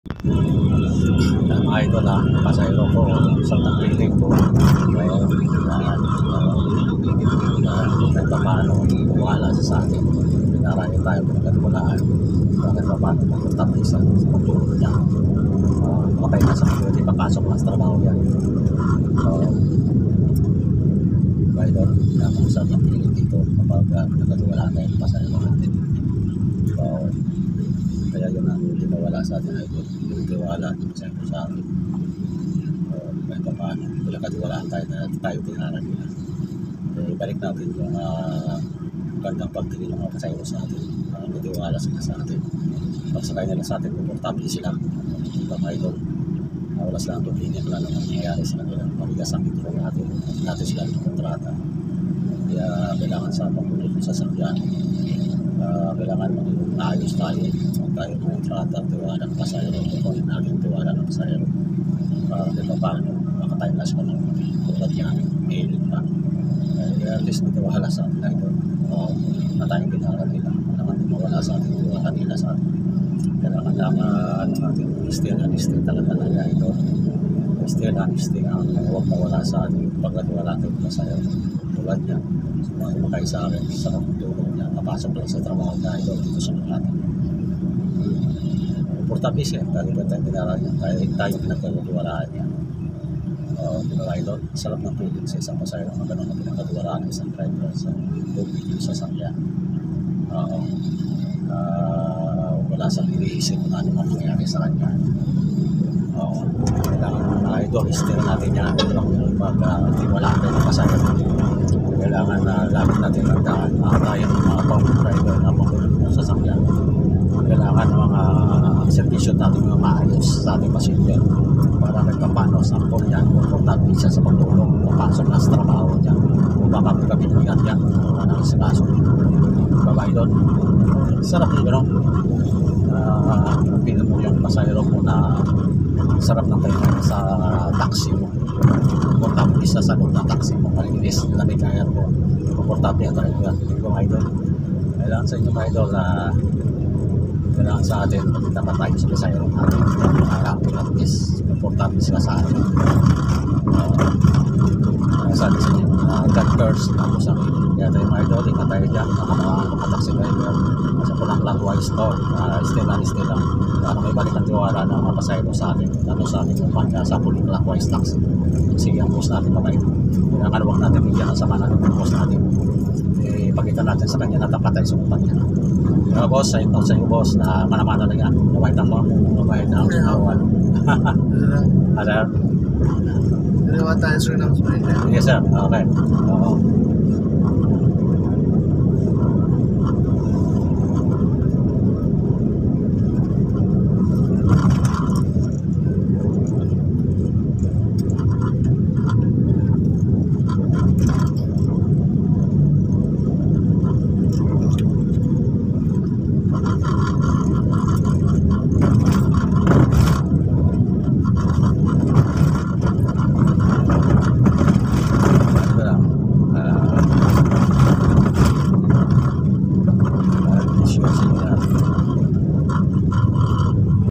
Mga idol ha, pasayro ko, sa tagpiling ko. Ngayon, kahit pa paano, wala sa atin. Pinarami tayo, pinagkatulaan. Kahit pa paano, magpunta pa isa sa pagtulog niya. Makay na sa pagtulog, papasok lang sa trabaho yan. So, idol, kung sa tagpiling dito, kapag pinagkatulaan tayo, pasayro natin. So, kaya yun ang hindi mawala sa atin idol, yung tiwala sa atin. Kahit pa paano, pinagkatulaan tayo na tayo tinaran nila. Balik natin yung gandang pagtingin ng mga pasayro sa atin. Natiwala sila sa atin. Pagsakay nila sa atin, komportable sila. Diba mga idol? Wala silang opinion, wala namang nangyayari sa kanila. Mabigas ang intro natin sila ng kontrata. Kaya kailangan sa pagpunod ng sasakyan. Kailangan maayos tayo. Huwag tayo ng kontrata, tiwala ng pasayro. Kukunin natin tiwala ng pasayro. Diba paano? Makatayo na sila ng tulad yan. Mailin pa. Kaya at least natiwala sa atin ito. Na tayong pinara nila. Naman din mawala sa atin. Tiwala nila sa atin. Kailangan lang ating honesty talaga ito. Honesty ang huwag mawala sa atin. Pagkatiwala natin masaya. Tulad niya. Sumakay sa akin sa tulong niya. Napasok lang sa trabaho na ito. Dito sa mga atin. Importante siya. Dahil ba tayong pinara niya. Tayo pinagkatiwalaan niya. Idol, sarap ng tulong sa isang pasayro na gano'n na pinagkatuwaraan ng isang driver sa tubig yung sasakyan. Wala siyang iniisip kung ano man nangyari sa kanya. Kailangan mga idol, steer natin yan pag-tiwala tayo ng pasayro. Kailangan na lagi natin tandaan tayo ng mga driver na pagkulong ng sasakyan. Kailangan ng mga servisyo natin mga maayos sa ating passenger para kahit paano sampol yan, komportable siya sa pagtulong, papasok na sa trabaho niya, kung baka pagkabibigat yan, ano sa kaso. Babae doon, sarap yung gano'n. Pili mo yung pasayro mo na sarap ng tayo sa taxi mo. Komportable siya sa loob ng taxi mo, malinis, lamig na yan mo, komportable yan tayo yan. Yung idol, kailangan sa inyo mga idol na kailangan sa atin, dapat tayo sa pasayro natin. At least, komportable sila sa atin. Sabi sa inyo, God curse ako sa akin. Kaya tayo mga idol, ingat tayo dyan. Mga taxi driver. Sa pulang clockwise to, still lang. Kaya may balik ang tiwala ng mga pasayro sa atin. Lalo sa ating kumpanya sa pulang clockwise taxi. Sige ang boss natin mga idol. Kailangan huwag natin bigyan ang sama natin ng boss natin. Ipakita natin sa kanya na tapat tayo sa kumpanya. Kaya boss, sa iyo boss, na manamana lang yan. Mabait ang mga mabait ang kawan. Ada? Ano ba tayo sir ng Yes sir, okay.